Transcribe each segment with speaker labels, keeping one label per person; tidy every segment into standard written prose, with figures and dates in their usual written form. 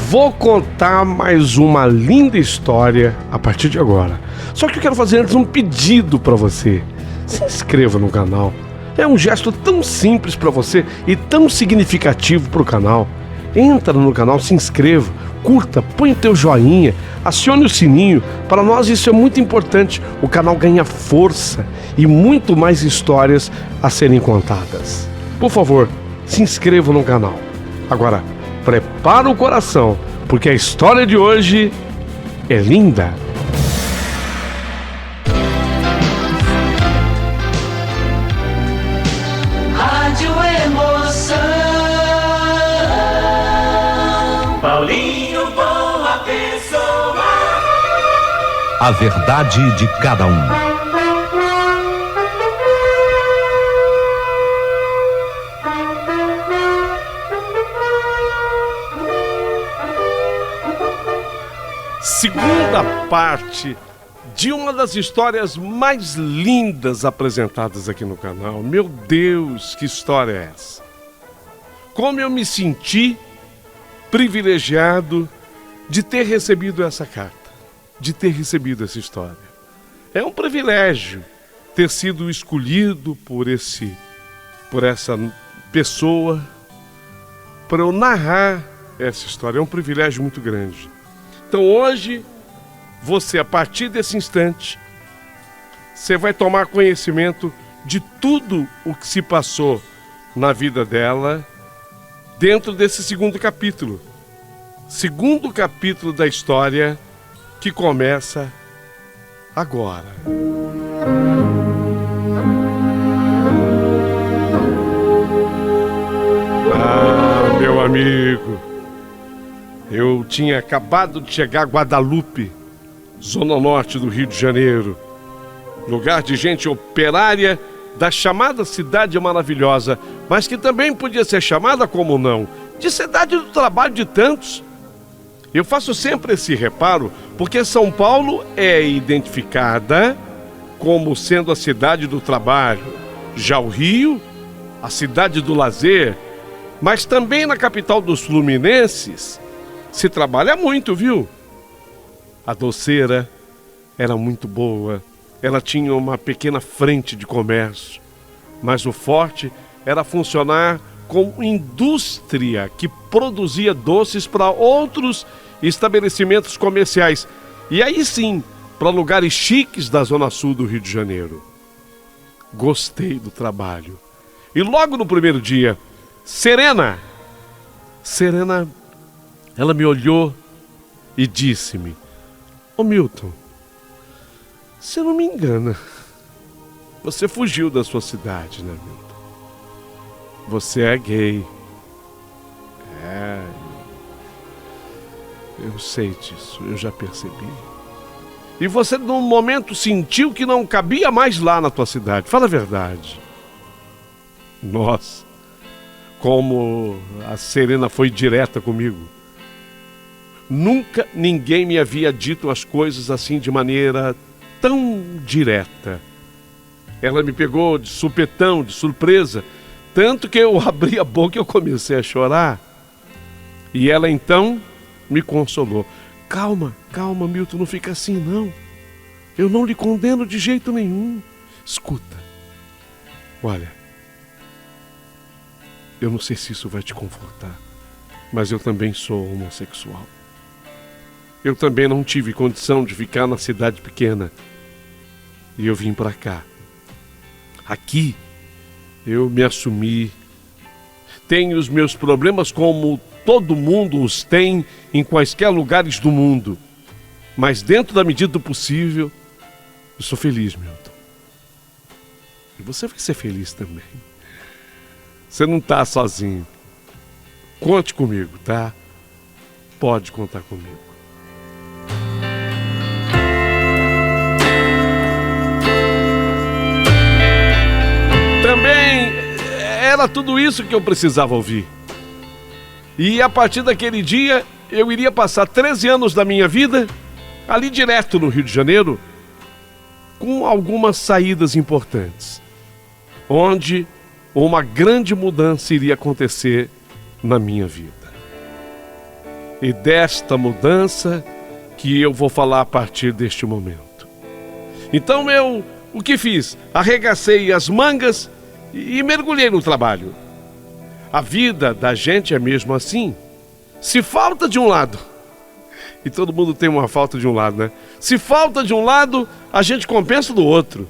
Speaker 1: Vou contar mais uma linda história a partir de agora. Só que eu quero fazer antes um pedido para você. Se inscreva no canal. É um gesto tão simples para você e tão significativo para o canal. Entra no canal, se inscreva, curta, põe o teu joinha, acione o sininho. Para nós isso é muito importante. O canal ganha força e muito mais histórias a serem contadas. Por favor, se inscreva no canal. Agora, prepara o coração, porque a história de hoje é linda.
Speaker 2: Rádio Emoção. Paulinho Boa Pessoa.
Speaker 3: A verdade de cada um.
Speaker 1: Segunda parte de uma das histórias mais lindas apresentadas aqui no canal. Meu Deus, que história é essa? Como eu me senti privilegiado de ter recebido essa carta, de ter recebido essa história. É um privilégio ter sido escolhido por essa pessoa para eu narrar essa história. É um privilégio muito grande. Então hoje, você, a partir desse instante, você vai tomar conhecimento de tudo o que se passou na vida dela dentro desse segundo capítulo. Segundo capítulo da história que começa agora. Ah, meu amigo. Eu tinha acabado de chegar a Guadalupe, zona norte do Rio de Janeiro, lugar de gente operária da chamada Cidade Maravilhosa, mas que também podia ser chamada, como não, de cidade do trabalho de tantos. Eu faço sempre esse reparo porque São Paulo é identificada como sendo a cidade do trabalho, já o Rio, a cidade do lazer, mas também na capital dos fluminenses se trabalha muito, viu? A doceira era muito boa, ela tinha uma pequena frente de comércio, mas o forte era funcionar como indústria que produzia doces para outros estabelecimentos comerciais. E aí sim, para lugares chiques da zona sul do Rio de Janeiro. Gostei do trabalho. E logo no primeiro dia, Serena, ela me olhou e disse-me: Ô Milton, você não me engana. Você fugiu da sua cidade, né, Milton? Você é gay. Eu sei disso, eu já percebi. E você, num momento, sentiu que não cabia mais lá na tua cidade. Fala a verdade. Nossa, como a Serena foi direta comigo. Nunca ninguém me havia dito as coisas assim de maneira tão direta. Ela me pegou de supetão, de surpresa, tanto que eu abri a boca e eu comecei a chorar. E ela então me consolou. Calma, Milton, não fica assim não. Eu não lhe condeno de jeito nenhum. Escuta, olha, eu não sei se isso vai te confortar, mas eu também sou homossexual. Eu também não tive condição de ficar na cidade pequena. E eu vim para cá. Aqui, eu me assumi. Tenho os meus problemas como todo mundo os tem em quaisquer lugares do mundo. Mas dentro da medida do possível, eu sou feliz, Milton. E você vai ser feliz também. Você não está sozinho. Conte comigo, tá? Pode contar comigo. Também era tudo isso que eu precisava ouvir. E a partir daquele dia, eu iria passar 13 anos da minha vida ali direto no Rio de Janeiro, com algumas saídas importantes, onde uma grande mudança iria acontecer na minha vida. e desta mudança que eu vou falar a partir deste momento. Então o que fiz? Arregacei as mangas e mergulhei no trabalho. A vida da gente é mesmo assim. Se falta de um lado, e todo mundo tem uma falta de um lado, né? Se falta de um lado, a gente compensa do outro.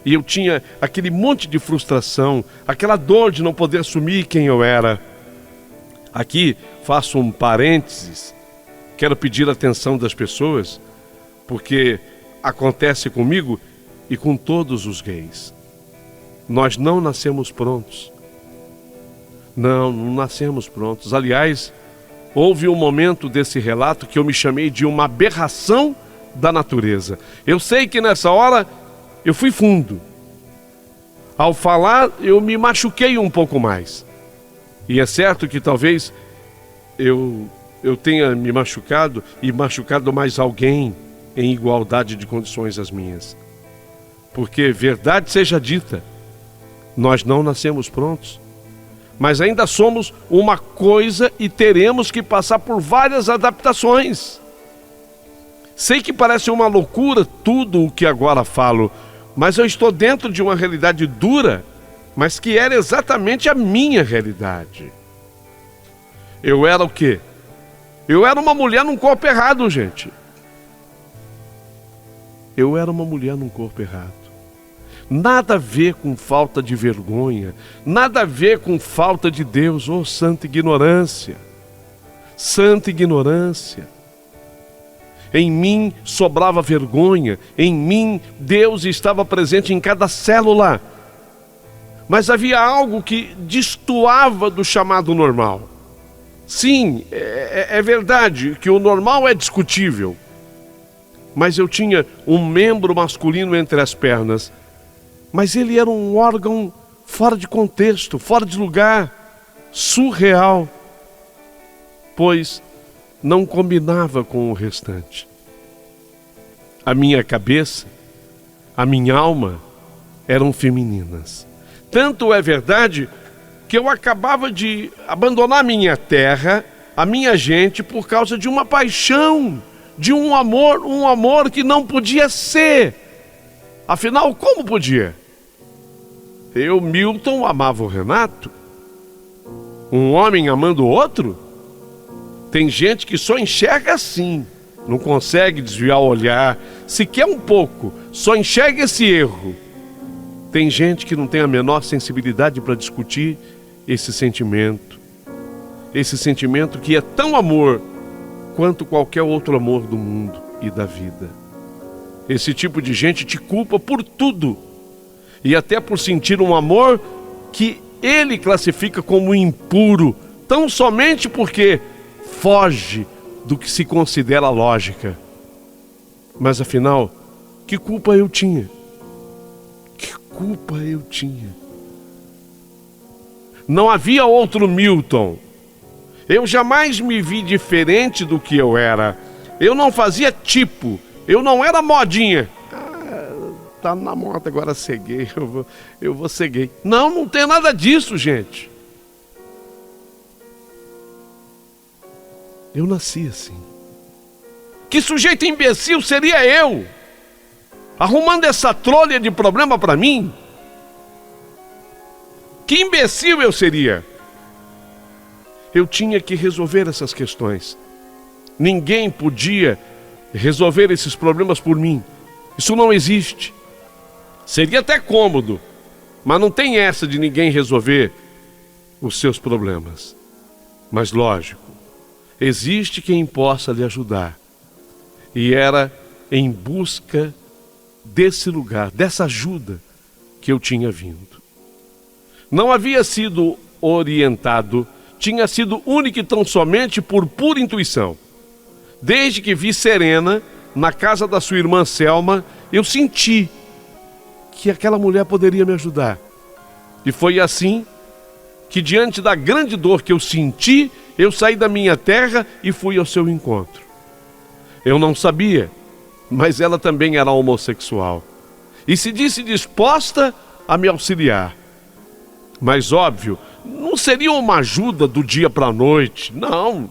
Speaker 1: E eu tinha aquele monte de frustração, aquela dor de não poder assumir quem eu era. Aqui faço um parênteses, quero pedir a atenção das pessoas, porque acontece comigo e com todos os gays. Nós não nascemos prontos. Não nascemos prontos. Aliás, houve um momento desse relato que eu me chamei de uma aberração da natureza. Eu sei que nessa hora eu fui fundo. Ao falar, eu me machuquei um pouco mais. E é certo que talvez eu tenha me machucado e machucado mais alguém em igualdade de condições às minhas. Porque, verdade seja dita, nós não nascemos prontos. Mas ainda somos uma coisa e teremos que passar por várias adaptações. Sei que parece uma loucura tudo o que agora falo, mas eu estou dentro de uma realidade dura, mas que era exatamente a minha realidade. Eu era o quê? Eu era uma mulher num corpo errado, gente. Eu era uma mulher num corpo errado. Nada a ver com falta de vergonha, nada a ver com falta de Deus. Oh, santa ignorância! Santa ignorância! Em mim sobrava vergonha, em mim Deus estava presente em cada célula. Mas havia algo que destoava do chamado normal. Sim, é verdade que o normal é discutível. Mas eu tinha um membro masculino entre as pernas. Mas ele era um órgão fora de contexto, fora de lugar, surreal, pois não combinava com o restante. A minha cabeça, a minha alma eram femininas. Tanto é verdade que eu acabava de abandonar minha terra, a minha gente, por causa de uma paixão, de um amor que não podia ser. Afinal, como podia? Eu, Milton, amava o Renato? Um homem amando o outro? Tem gente que só enxerga assim, não consegue desviar o olhar, sequer um pouco, só enxerga esse erro. Tem gente que não tem a menor sensibilidade para discutir esse sentimento que é tão amor quanto qualquer outro amor do mundo e da vida. Esse tipo de gente te culpa por tudo, e até por sentir um amor que ele classifica como impuro, tão somente porque foge do que se considera lógica. Mas afinal, que culpa eu tinha? Que culpa eu tinha? Não havia outro Milton. Eu jamais me vi diferente do que eu era. Eu não fazia tipo, eu não era modinha. Tá na moda agora ser gay, eu vou ser gay. Não tem nada disso, gente. Eu nasci assim. Que sujeito imbecil seria eu? Arrumando essa trolha de problema para mim? Que imbecil eu seria? Eu tinha que resolver essas questões. Ninguém podia resolver esses problemas por mim. Isso não existe. Seria até cômodo, mas não tem essa de ninguém resolver os seus problemas. Mas lógico, existe quem possa lhe ajudar. E era em busca desse lugar, dessa ajuda que eu tinha vindo. Não havia sido orientado, tinha sido único e tão somente por pura intuição. Desde que vi Serena na casa da sua irmã Selma, eu senti que aquela mulher poderia me ajudar. E foi assim que, diante da grande dor que eu senti, eu saí da minha terra e fui ao seu encontro. Eu não sabia, mas ela também era homossexual e se disse disposta a me auxiliar. Mas óbvio, não seria uma ajuda do dia para a noite. Não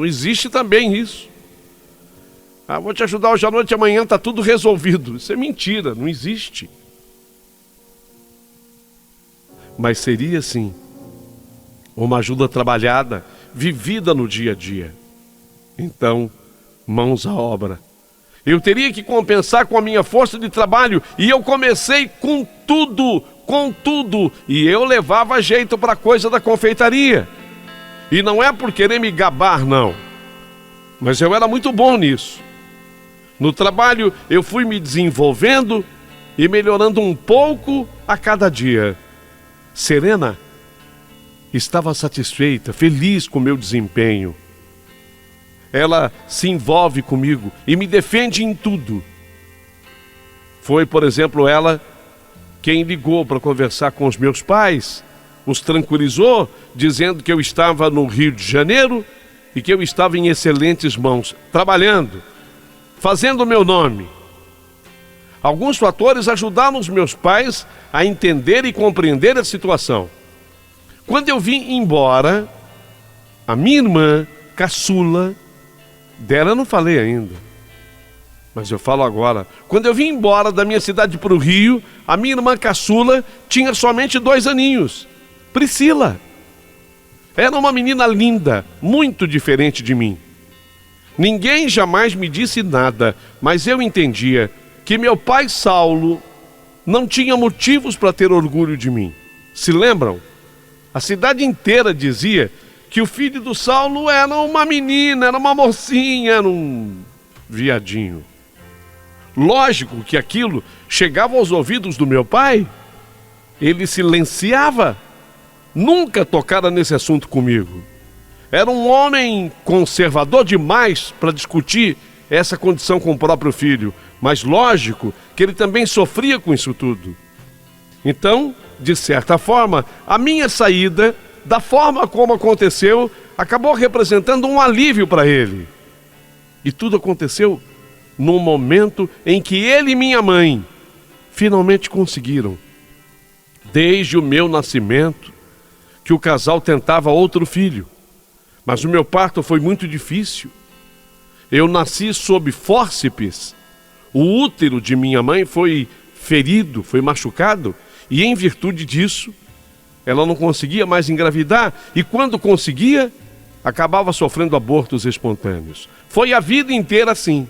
Speaker 1: existe também isso. Vou te ajudar hoje à noite, amanhã está tudo resolvido. Isso é mentira, não existe. Mas seria sim uma ajuda trabalhada, vivida no dia a dia. Então, mãos à obra. Eu teria que compensar com a minha força de trabalho, e eu comecei com tudo, e eu levava jeito para a coisa da confeitaria. E não é por querer me gabar, não, mas eu era muito bom nisso. No trabalho eu fui me desenvolvendo e melhorando um pouco a cada dia. Serena estava satisfeita, feliz com o meu desempenho. Ela se envolve comigo e me defende em tudo. Foi, por exemplo, ela quem ligou para conversar com os meus pais, os tranquilizou, dizendo que eu estava no Rio de Janeiro e que eu estava em excelentes mãos, trabalhando, fazendo o meu nome. Alguns fatores ajudaram os meus pais a entender e compreender a situação. Quando eu vim embora, a minha irmã, caçula, dela eu não falei ainda, mas eu falo agora. Quando eu vim embora da minha cidade para o Rio, a minha irmã caçula tinha somente 2 aninhos, Priscila. Era uma menina linda, muito diferente de mim. Ninguém jamais me disse nada, mas eu entendia que meu pai Saulo não tinha motivos para ter orgulho de mim. Se lembram? A cidade inteira dizia que o filho do Saulo era uma menina, era uma mocinha, era um viadinho. Lógico que aquilo chegava aos ouvidos do meu pai. Ele silenciava, nunca tocara nesse assunto comigo. Era um homem conservador demais para discutir essa condição com o próprio filho, mas lógico que ele também sofria com isso tudo. Então, de certa forma, a minha saída, da forma como aconteceu, acabou representando um alívio para ele. E tudo aconteceu num momento em que ele e minha mãe finalmente conseguiram. Desde o meu nascimento, que o casal tentava outro filho, mas o meu parto foi muito difícil. Eu nasci sob fórceps, o útero de minha mãe foi ferido, foi machucado, e em virtude disso, ela não conseguia mais engravidar, e quando conseguia, acabava sofrendo abortos espontâneos. Foi a vida inteira assim.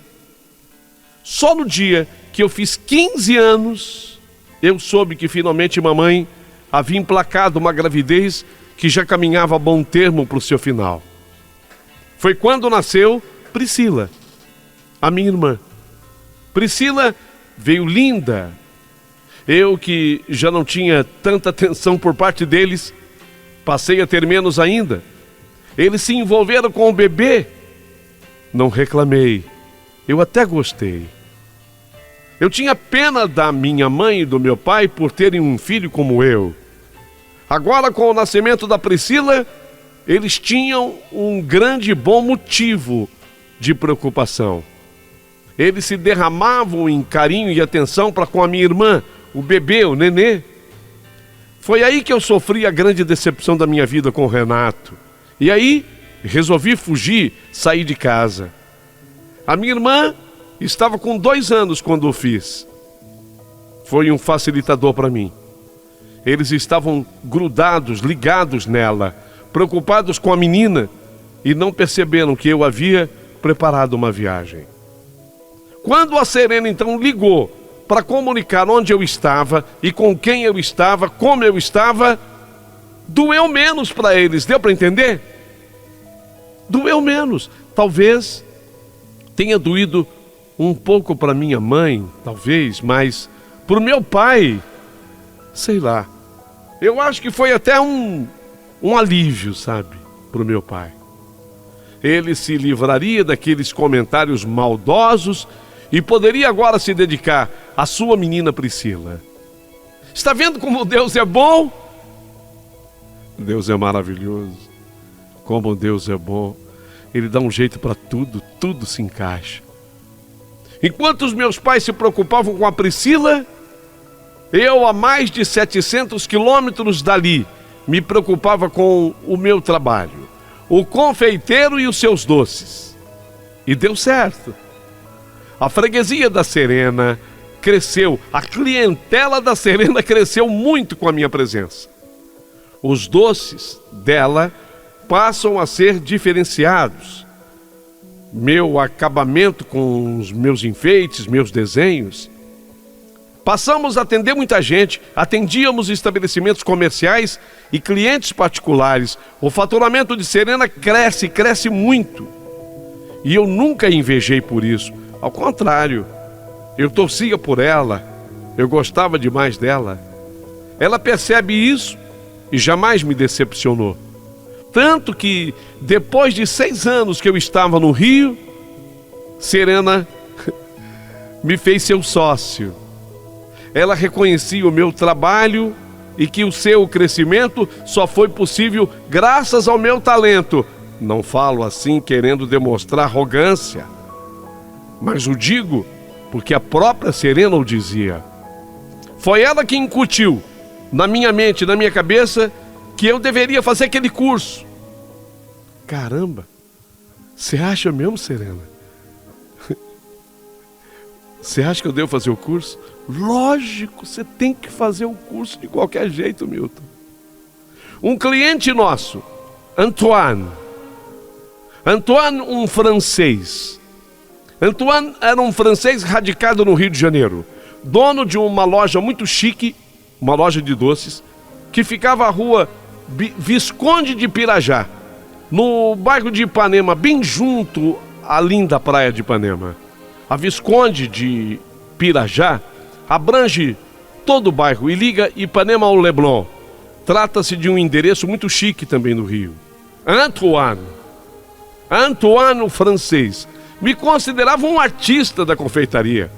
Speaker 1: Só no dia que eu fiz 15 anos, eu soube que finalmente mamãe havia emplacado uma gravidez que já caminhava a bom termo para o seu final. Foi quando nasceu Priscila, a minha irmã. Priscila veio linda. Eu, que já não tinha tanta atenção por parte deles, passei a ter menos ainda. Eles se envolveram com o bebê. Não reclamei, eu até gostei. Eu tinha pena da minha mãe e do meu pai por terem um filho como eu. Agora, com o nascimento da Priscila, eles tinham um grande e bom motivo de preocupação. Eles se derramavam em carinho e atenção para com a minha irmã, o bebê, o nenê. Foi aí que eu sofri a grande decepção da minha vida com o Renato. E aí, resolvi fugir, sair de casa. A minha irmã estava com 2 anos quando o fiz. Foi um facilitador para mim. Eles estavam grudados, ligados nela, preocupados com a menina, e não perceberam que eu havia preparado uma viagem. Quando a Serena então ligou para comunicar onde eu estava e com quem eu estava, como eu estava, doeu menos para eles, deu para entender? Doeu menos. Talvez tenha doído um pouco para minha mãe, talvez, mas para o meu pai, sei lá. Eu acho que foi até um alívio, sabe, para o meu pai. Ele se livraria daqueles comentários maldosos e poderia agora se dedicar à sua menina Priscila. Está vendo como Deus é bom? Deus é maravilhoso. Como Deus é bom. Ele dá um jeito para tudo, tudo se encaixa. Enquanto os meus pais se preocupavam com a Priscila, eu, a mais de 700 quilômetros dali, me preocupava com o meu trabalho, o confeiteiro e os seus doces. E deu certo. A freguesia da Serena cresceu, a clientela da Serena cresceu muito com a minha presença. Os doces dela passam a ser diferenciados. Meu acabamento com os meus enfeites, meus desenhos. Passamos a atender muita gente, atendíamos estabelecimentos comerciais e clientes particulares. O faturamento de Serena cresce muito. E eu nunca invejei por isso. Ao contrário, eu torcia por ela, eu gostava demais dela. Ela percebe isso e jamais me decepcionou. Tanto que, depois de 6 anos que eu estava no Rio, Serena me fez seu sócio. Ela reconhecia o meu trabalho e que o seu crescimento só foi possível graças ao meu talento. Não falo assim querendo demonstrar arrogância, mas o digo porque a própria Serena o dizia. Foi ela que incutiu na minha mente, na minha cabeça, que eu deveria fazer aquele curso. Caramba, você acha mesmo, Serena? Você acha que eu devo fazer o curso? Lógico, você tem que fazer o curso de qualquer jeito, Milton. Um cliente nosso, Antoine, um francês. Antoine era um francês radicado no Rio de Janeiro, dono de uma loja muito chique, uma loja de doces, que ficava à rua Visconde de Pirajá, no bairro de Ipanema, bem junto à linda praia de Ipanema. A Visconde de Pirajá abrange todo o bairro e liga Ipanema ao Leblon. Trata-se de um endereço muito chique também no Rio. Antoine, o francês, me considerava um artista da confeitaria.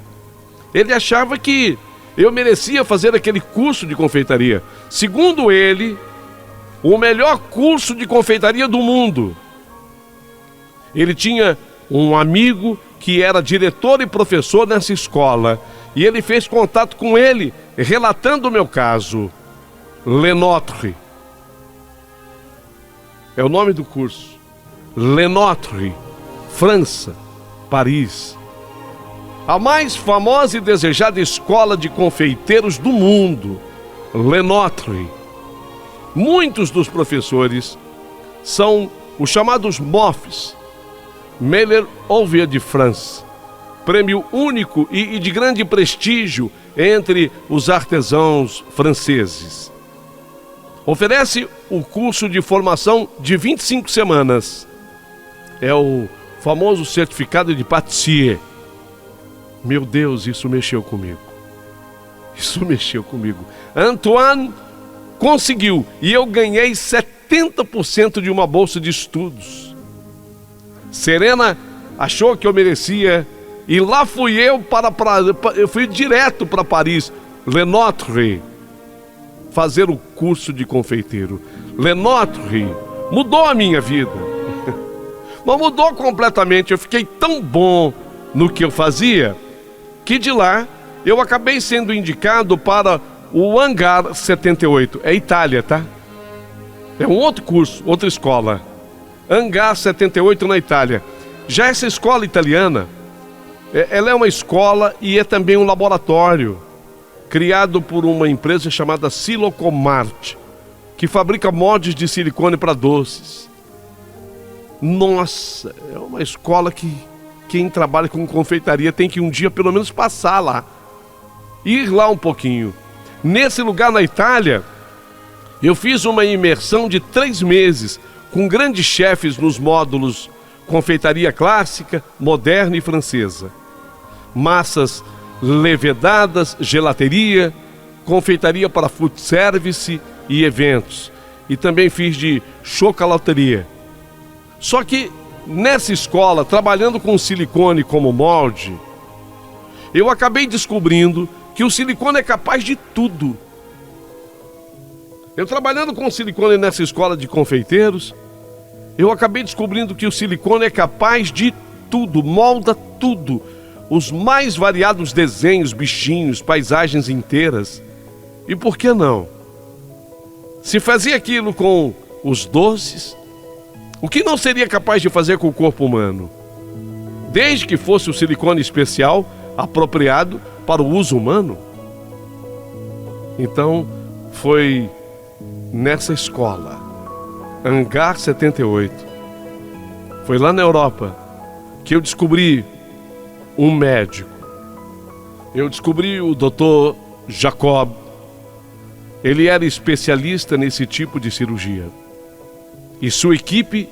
Speaker 1: Ele achava que eu merecia fazer aquele curso de confeitaria. Segundo ele, o melhor curso de confeitaria do mundo. Ele tinha um amigo que era diretor e professor nessa escola, e ele fez contato com ele, relatando o meu caso. Lenotre é o nome do curso. Lenotre, França, Paris. A mais famosa e desejada escola de confeiteiros do mundo, Lenotre. Muitos dos professores são os chamados MOFs, Meilleur Ouvrier de France, prêmio único e de grande prestígio entre os artesãos franceses. Oferece o curso de formação de 25 semanas. É o famoso certificado de pâtissier. Meu Deus, isso mexeu comigo. Antoine conseguiu e eu ganhei 70% de uma bolsa de estudos. Serena achou que eu merecia e lá fui eu eu fui direto para Paris, Lenotre, fazer o curso de confeiteiro. Lenotre mudou a minha vida, mas mudou completamente. Eu fiquei tão bom no que eu fazia que de lá eu acabei sendo indicado para o Hangar 78. É Itália, tá? É um outro curso, outra escola. Hangar 78 na Itália. Já essa escola italiana, ela é uma escola e é também um laboratório criado por uma empresa chamada Silocomart, que fabrica moldes de silicone para doces. Nossa, é uma escola que quem trabalha com confeitaria tem que um dia pelo menos passar lá, ir lá um pouquinho. Nesse lugar na Itália, eu fiz uma imersão de 3 meses com grandes chefes nos módulos confeitaria clássica, moderna e francesa. Massas levedadas, gelateria, confeitaria para food service e eventos. E também fiz de chocolateria. Só que nessa escola, trabalhando com silicone como molde, eu acabei descobrindo que o silicone é capaz de tudo. Eu trabalhando com silicone nessa escola de confeiteiros, eu acabei descobrindo que o silicone é capaz de tudo, molda tudo. Os mais variados desenhos, bichinhos, paisagens inteiras. E por que não? Se fazia aquilo com os doces, o que não seria capaz de fazer com o corpo humano? Desde que fosse o silicone especial apropriado para o uso humano. Então, foi nessa escola, Hangar 78, foi lá na Europa que eu descobri um médico. Eu descobri o Dr. Jacob. Ele era especialista nesse tipo de cirurgia. E sua equipe,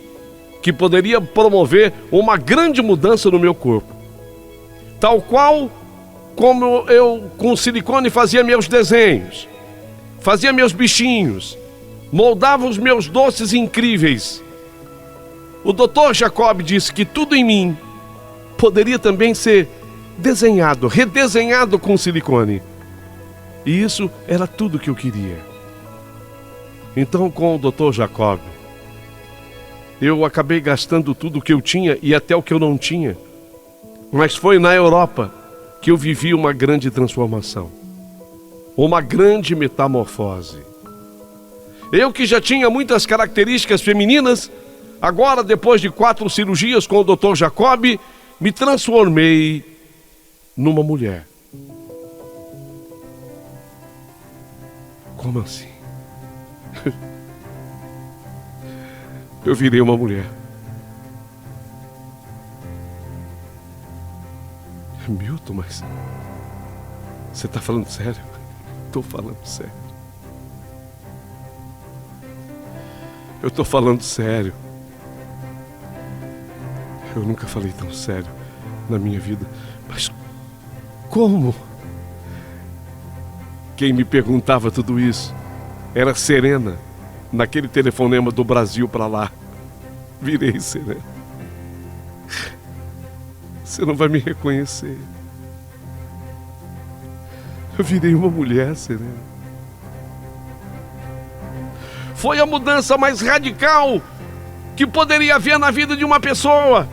Speaker 1: que poderia promover uma grande mudança no meu corpo. Tal qual como eu com silicone fazia meus desenhos, fazia meus bichinhos, moldava os meus doces incríveis. O Dr. Jacob disse que tudo em mim poderia também ser desenhado, redesenhado com silicone. E isso era tudo que eu queria. Então, com o Dr. Jacob, eu acabei gastando tudo o que eu tinha e até o que eu não tinha. Mas foi na Europa que eu vivi uma grande transformação, uma grande metamorfose. Eu que já tinha muitas características femininas, agora, depois de 4 cirurgias com o Dr. Jacob, me transformei numa mulher. Como assim? Eu virei uma mulher. Milton, mas você está falando sério? Estou falando sério. Eu estou falando sério. Eu nunca falei tão sério na minha vida. Mas como? Quem me perguntava tudo isso era Serena, naquele telefonema do Brasil para lá. Virei Serena. Você não vai me reconhecer. Eu virei uma mulher, Serena. Foi a mudança mais radical que poderia haver na vida de uma pessoa.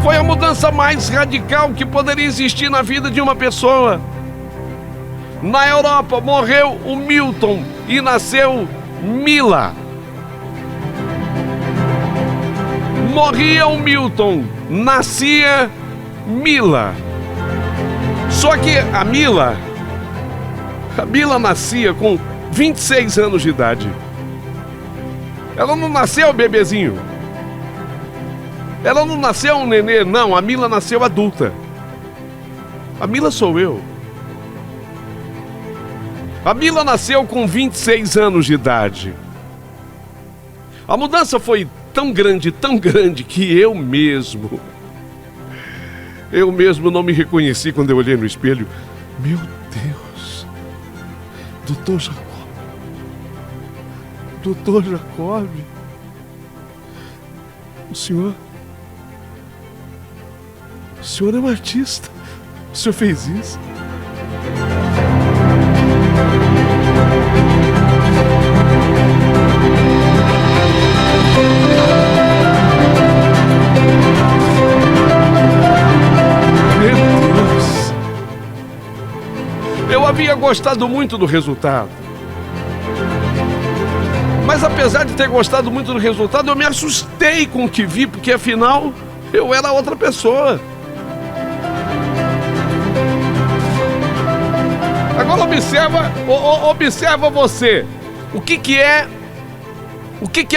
Speaker 1: Foi a mudança mais radical que poderia existir na vida de uma pessoa. Na Europa morreu o Milton e nasceu Mila. Morria o Milton, nascia Mila. Só que a Mila nascia com 26 anos de idade. Ela não nasceu bebezinho. Ela não nasceu um nenê, não. A Mila nasceu adulta. A Mila sou eu. A Mila nasceu com 26 anos de idade. A mudança foi tão grande que eu mesmo não me reconheci quando eu olhei no espelho. Meu Deus, Dr. Jacob, o senhor é um artista, o senhor fez isso? Eu havia gostado muito do resultado. Mas apesar de ter gostado muito do resultado, eu me assustei com o que vi, porque afinal eu era outra pessoa. Agora observa você. O que é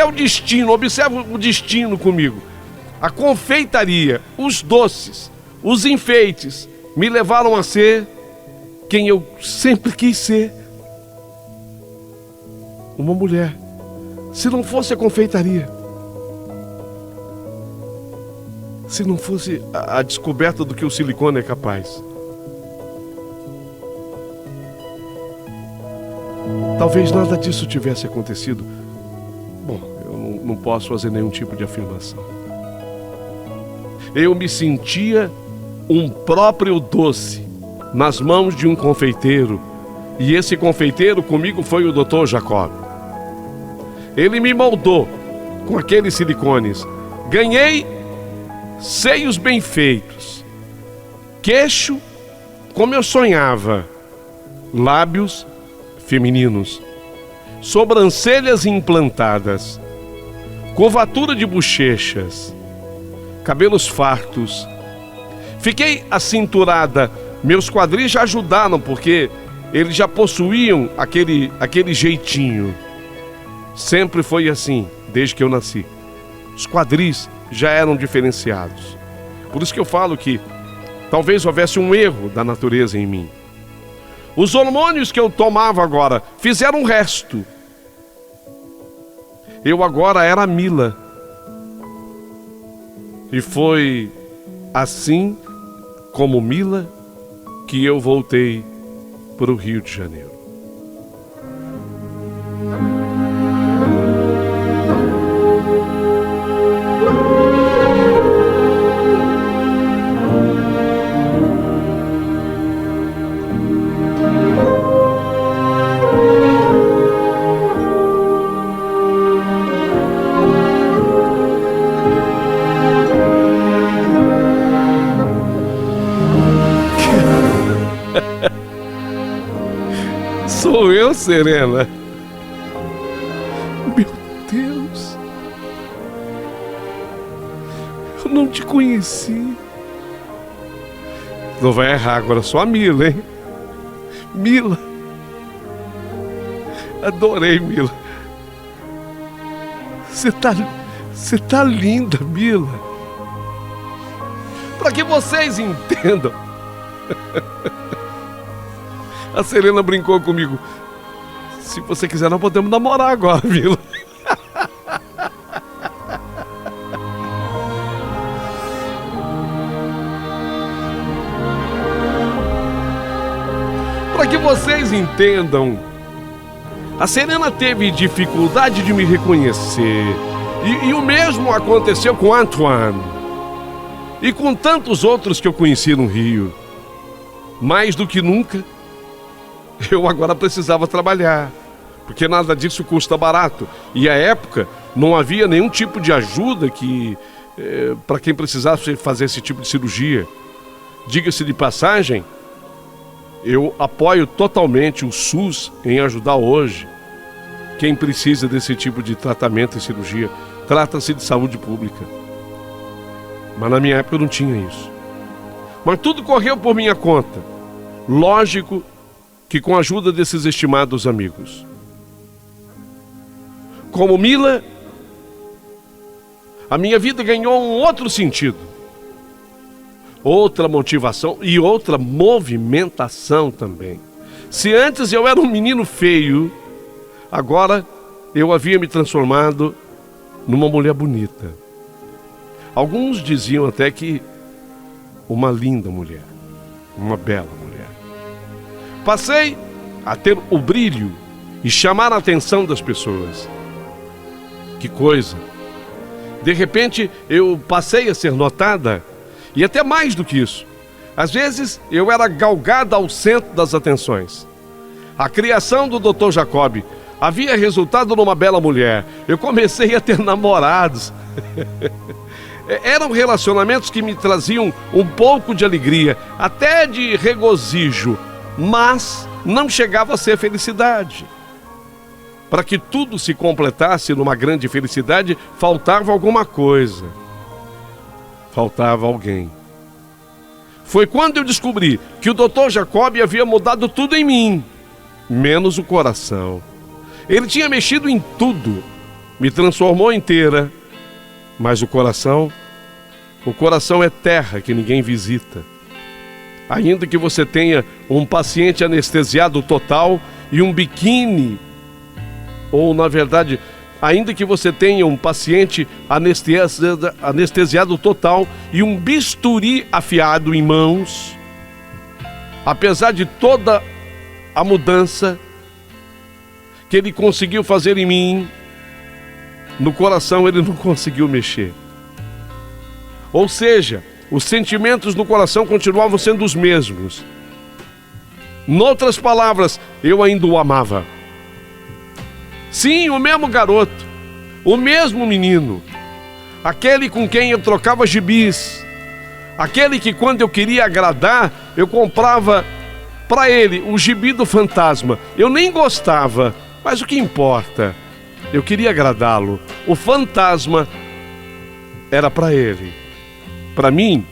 Speaker 1: o destino? Observa o destino comigo. A confeitaria, os doces, os enfeites me levaram a ser quem eu sempre quis ser. Uma mulher. Se não fosse a confeitaria, se não fosse a descoberta do que o silicone é capaz, talvez nada disso tivesse acontecido. Bom, eu não posso fazer nenhum tipo de afirmação. Eu me sentia um próprio doce nas mãos de um confeiteiro, e esse confeiteiro comigo foi o Dr. Jacob. Ele me moldou com aqueles silicones. Ganhei seios bem feitos, queixo como eu sonhava, lábios femininos, sobrancelhas implantadas, curvatura de bochechas, cabelos fartos. Fiquei acinturada, meus quadris já ajudaram, porque eles já possuíam aquele jeitinho. Sempre foi assim, desde que eu nasci. Os quadris já eram diferenciados. Por isso que eu falo que talvez houvesse um erro da natureza em mim. Os hormônios que eu tomava agora fizeram o resto. Eu agora era Mila. E foi assim como Mila que eu voltei para o Rio de Janeiro. Sou eu, Serena. Meu Deus. Eu não te conheci. Não vai errar agora, só a Mila, hein? Mila. Adorei, Mila. Você tá linda, Mila. Para que vocês entendam. A Serena brincou comigo. Se você quiser, nós podemos namorar agora, Mila. Para que vocês entendam, a Serena teve dificuldade de me reconhecer. E o mesmo aconteceu com Antoine. E com tantos outros que eu conheci no Rio. Mais do que nunca, eu agora precisava trabalhar, porque nada disso custa barato. E à época não havia nenhum tipo de ajuda para quem precisasse fazer esse tipo de cirurgia. Diga-se de passagem, eu apoio totalmente o SUS em ajudar hoje quem precisa desse tipo de tratamento e cirurgia. Trata-se de saúde pública. Mas na minha época eu não tinha isso. Mas tudo correu por minha conta. Lógico que com a ajuda desses estimados amigos. Como Mila, a minha vida ganhou um outro sentido. Outra motivação e outra movimentação também. Se antes eu era um menino feio, agora eu havia me transformado numa mulher bonita. Alguns diziam até que uma linda mulher, uma bela mulher. Passei a ter o brilho e chamar a atenção das pessoas. Que coisa! De repente eu passei a ser notada, e até mais do que isso. Às vezes eu era galgada ao centro das atenções. A criação do Dr. Jacob havia resultado numa bela mulher. Eu comecei a ter namorados. Eram relacionamentos que me traziam um pouco de alegria, até de regozijo, mas não chegava a ser felicidade. Para que tudo se completasse numa grande felicidade, faltava alguma coisa. Faltava alguém. Foi quando eu descobri que o Dr. Jacob havia mudado tudo em mim, menos o coração. Ele tinha mexido em tudo, me transformou inteira, mas o coração é terra que ninguém visita. Ainda que você tenha um paciente anestesiado total e um biquíni, ou na verdade, ainda que você tenha um paciente anestesiado total e um bisturi afiado em mãos, apesar de toda a mudança que ele conseguiu fazer em mim, no coração ele não conseguiu mexer. Ou seja, os sentimentos no coração continuavam sendo os mesmos. Noutras palavras, eu ainda o amava. Sim, o mesmo garoto, o mesmo menino, aquele com quem eu trocava gibis, aquele que quando eu queria agradar, eu comprava para ele o Gibi do Fantasma. Eu nem gostava, mas o que importa? Eu queria agradá-lo. O Fantasma era para ele. Para mim?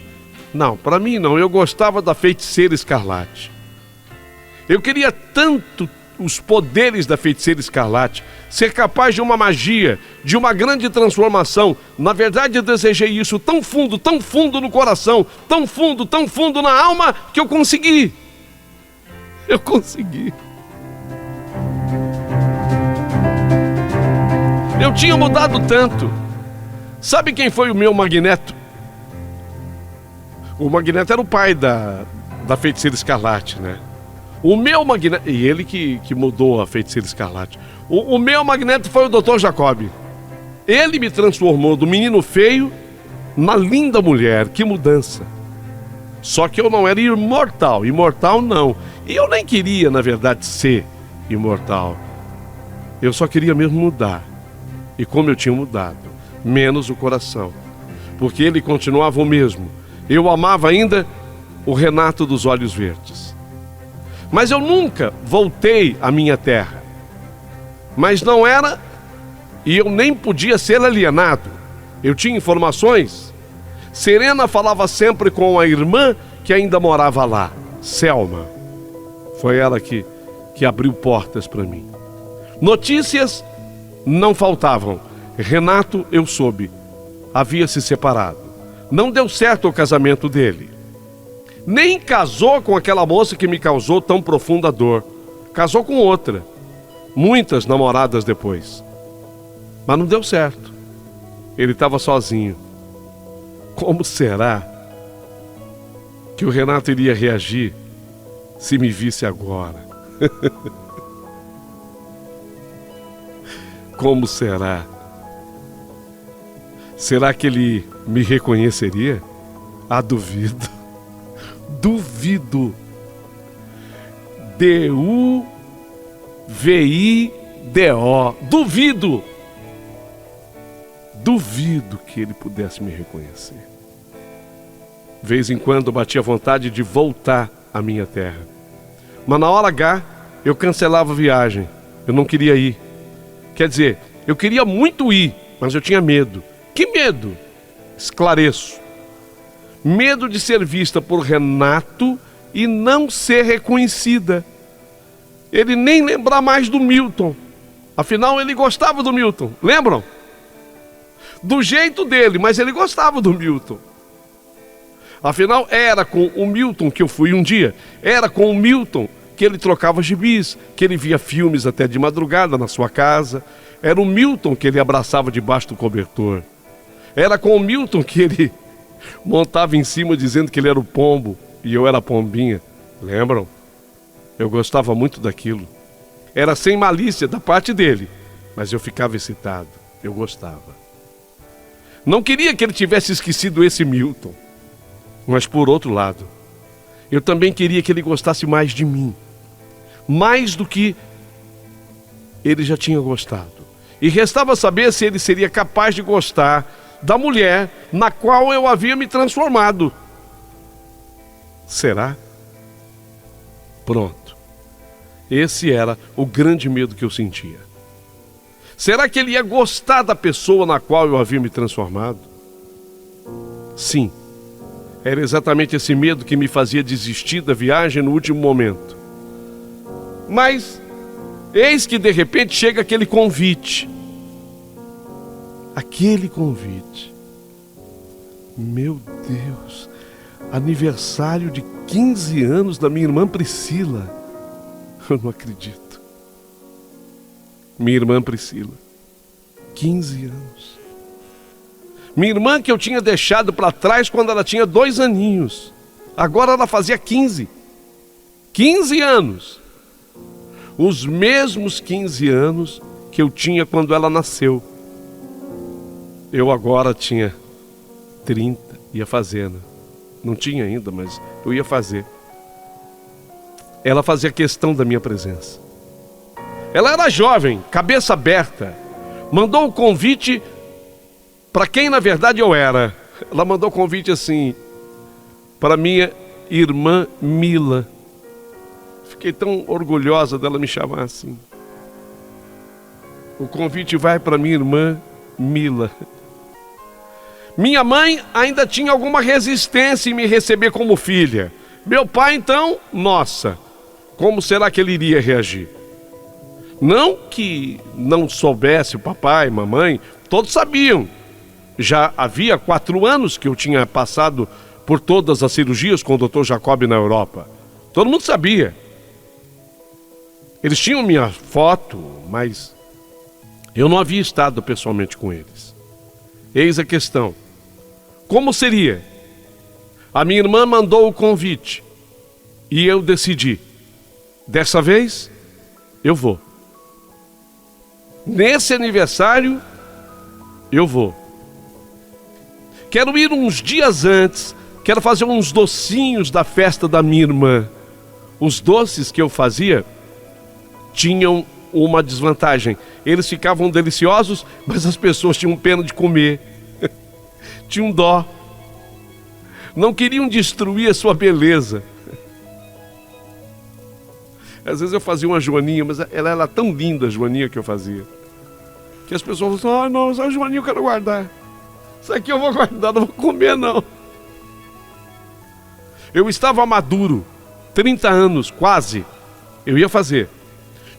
Speaker 1: Não, para mim não. Eu gostava da Feiticeira Escarlate. Eu queria tanto os poderes da Feiticeira Escarlate, ser capaz de uma magia, de uma grande transformação. Na verdade, eu desejei isso tão fundo no coração, tão fundo na alma, que eu consegui. Eu consegui. Eu tinha mudado tanto. Sabe quem foi o meu Magneto? O Magneto era o pai da Feiticeira Escarlate, né? O meu Magneto... E ele que mudou a Feiticeira Escarlate. O meu Magneto foi o Dr. Jacob. Ele me transformou do menino feio na linda mulher. Que mudança. Só que eu não era imortal. Imortal não. E eu nem queria, na verdade, ser imortal. Eu só queria mesmo mudar. E como eu tinha mudado, menos o coração. Porque ele continuava o mesmo. Eu amava ainda o Renato dos Olhos Verdes. Mas eu nunca voltei à minha terra. Mas não era, e eu nem podia ser alienado. Eu tinha informações. Serena falava sempre com a irmã que ainda morava lá, Selma. Foi ela que abriu portas para mim. Notícias não faltavam. Renato, eu soube, havia se separado. Não deu certo o casamento dele. Nem casou com aquela moça que me causou tão profunda dor. Casou com outra. Muitas namoradas depois. Mas não deu certo. Ele estava sozinho. Como será que o Renato iria reagir se me visse agora? Como será? Será que ele me reconheceria? Ah, duvido. Duvido. D-U-V-I-D-O. Duvido. Duvido que ele pudesse me reconhecer. De vez em quando batia vontade de voltar à minha terra. Mas na hora H, eu cancelava a viagem. Eu não queria ir. Quer dizer, eu queria muito ir, mas eu tinha medo. Que medo? Esclareço. Medo de ser vista por Renato e não ser reconhecida. Ele nem lembrar mais do Milton. Afinal, ele gostava do Milton. Lembram? Do jeito dele, mas ele gostava do Milton. Afinal, era com o Milton que eu fui um dia. Era com o Milton que ele trocava gibis, que ele via filmes até de madrugada na sua casa. Era o Milton que ele abraçava debaixo do cobertor. Era com o Milton que ele montava em cima dizendo que ele era o pombo e eu era a pombinha. Lembram? Eu gostava muito daquilo. Era sem malícia da parte dele, mas eu ficava excitado. Eu gostava. Não queria que ele tivesse esquecido esse Milton. Mas por outro lado, eu também queria que ele gostasse mais de mim. Mais do que ele já tinha gostado. E restava saber se ele seria capaz de gostar da mulher na qual eu havia me transformado. Será? Pronto. Esse era o grande medo que eu sentia. Será que ele ia gostar da pessoa na qual eu havia me transformado? Sim. Era exatamente esse medo que me fazia desistir da viagem no último momento. Mas eis que de repente chega aquele convite. Aquele convite. Meu Deus, aniversário de 15 anos da minha irmã Priscila. Eu não acredito. Minha irmã Priscila, 15 anos. Minha irmã que eu tinha deixado para trás quando ela tinha 2 aninhos. Agora ela fazia 15. 15 anos. Os mesmos 15 anos que eu tinha quando ela nasceu. Eu agora tinha 30, ia fazer, né? Não tinha ainda, mas eu ia fazer. Ela fazia questão da minha presença. Ela era jovem, cabeça aberta. Mandou o convite para quem na verdade eu era. Ela mandou o convite assim, para minha irmã Mila. fiquei tão orgulhosa dela me chamar assim. O convite vai para minha irmã Mila. Minha mãe ainda tinha alguma resistência em me receber como filha. Meu pai, então, nossa, como será que ele iria reagir? Não que não soubesse o papai, mamãe, todos sabiam. Já havia 4 anos que eu tinha passado por todas as cirurgias com o Dr. Jacob na Europa. Todo mundo sabia. Eles tinham minha foto, mas eu não havia estado pessoalmente com eles. Eis a questão. Como seria? A minha irmã mandou o convite e eu decidi. Dessa vez, eu vou. Nesse aniversário, eu vou. Quero ir uns dias antes, quero fazer uns docinhos da festa da minha irmã. Os doces que eu fazia tinham uma desvantagem. Eles ficavam deliciosos, mas as pessoas tinham pena de comer. Tinham dó. Não queriam destruir a sua beleza. Às vezes eu fazia uma joaninha, mas ela era tão linda, a joaninha que eu fazia, que as pessoas falavam, ah, não, essa joaninha eu quero guardar. Isso aqui eu vou guardar, não vou comer não. Eu estava maduro, 30 anos, quase. Eu ia fazer.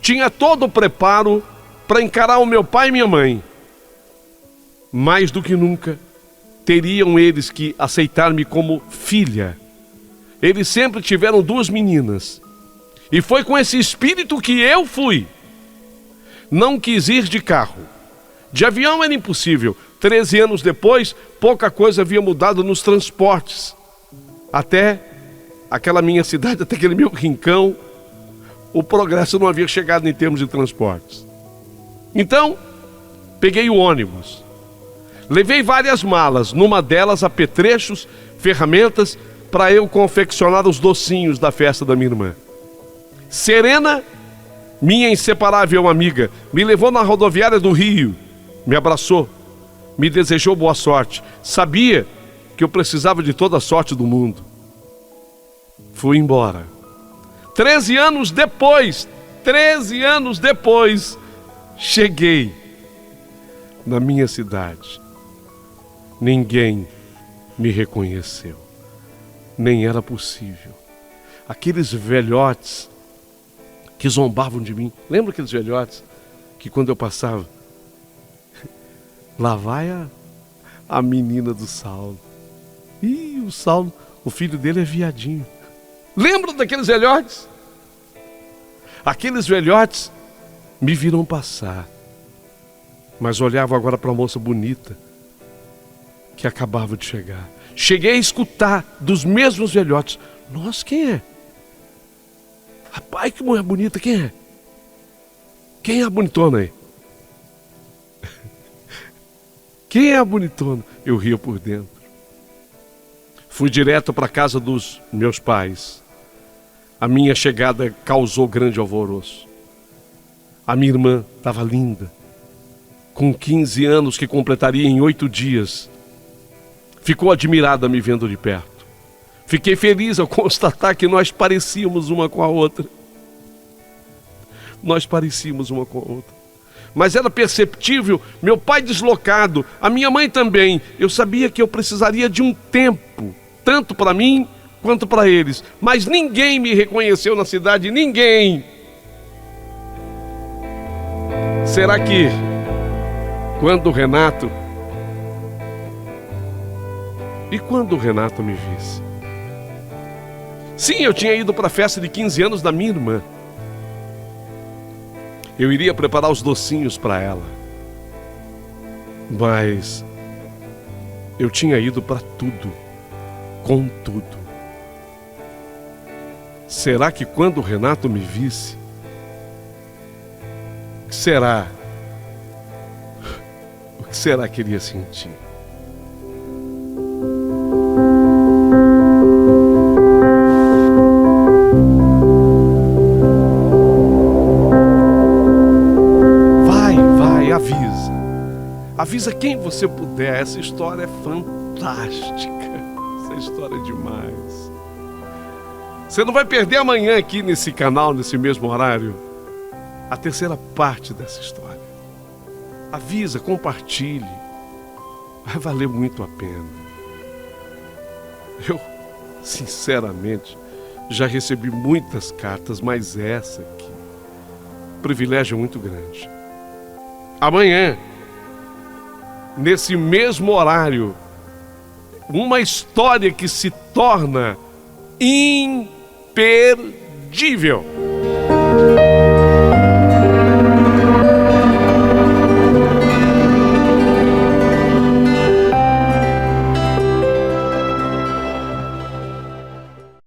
Speaker 1: Tinha todo o preparo para encarar o meu pai e minha mãe. Mais do que nunca, teriam eles que aceitar-me como filha. Eles sempre tiveram 2 meninas. E foi com esse espírito que eu fui. Não quis ir de carro. De avião era impossível. 13 anos depois, pouca coisa havia mudado nos transportes. Até aquela minha cidade, até aquele meu rincão, o progresso não havia chegado em termos de transportes. Então, peguei o ônibus. Levei várias malas, numa delas apetrechos, ferramentas, para eu confeccionar os docinhos da festa da minha irmã. Serena, minha inseparável amiga, me levou na rodoviária do Rio, me abraçou, me desejou boa sorte. Sabia que eu precisava de toda a sorte do mundo. Fui embora. 13 anos depois, cheguei na minha cidade. Ninguém me reconheceu. Nem era possível. Aqueles velhotes que zombavam de mim. Lembra aqueles velhotes que quando eu passava, lá vai a menina do Saulo. Ih, o Saulo, o filho dele é viadinho. Lembra daqueles velhotes? Aqueles velhotes me viram passar, mas olhavam agora para a moça bonita que acabava de chegar. Cheguei a escutar dos mesmos velhotes: nossa, quem é? Rapaz, que mulher bonita, quem é? Quem é a bonitona aí? Quem é a bonitona? Eu ria por dentro. Fui direto para a casa dos meus pais. A minha chegada causou grande alvoroço. A minha irmã estava linda, com 15 anos que completaria em 8 dias. Ficou admirada me vendo de perto. Fiquei feliz ao constatar que nós parecíamos uma com a outra. Nós parecíamos uma com a outra. Mas era perceptível, meu pai deslocado, a minha mãe também. Eu sabia que eu precisaria de um tempo, tanto para mim quanto para eles. Mas ninguém me reconheceu na cidade, ninguém. Será que quando o Renato... E quando o Renato me visse? Sim, eu tinha ido para a festa de 15 anos da minha irmã. Eu iria preparar os docinhos para ela. Mas eu tinha ido para tudo, com tudo. Será que quando o Renato me visse, o que será que ele ia sentir? Avisa quem você puder. Essa história é fantástica. Essa história é demais. Você não vai perder amanhã aqui nesse canal, nesse mesmo horário, a terceira parte dessa história. Avisa, compartilhe. Vai valer muito a pena. Eu, sinceramente, já recebi muitas cartas, mas essa aqui, privilégio muito grande. Amanhã, nesse mesmo horário, uma história que se torna imperdível.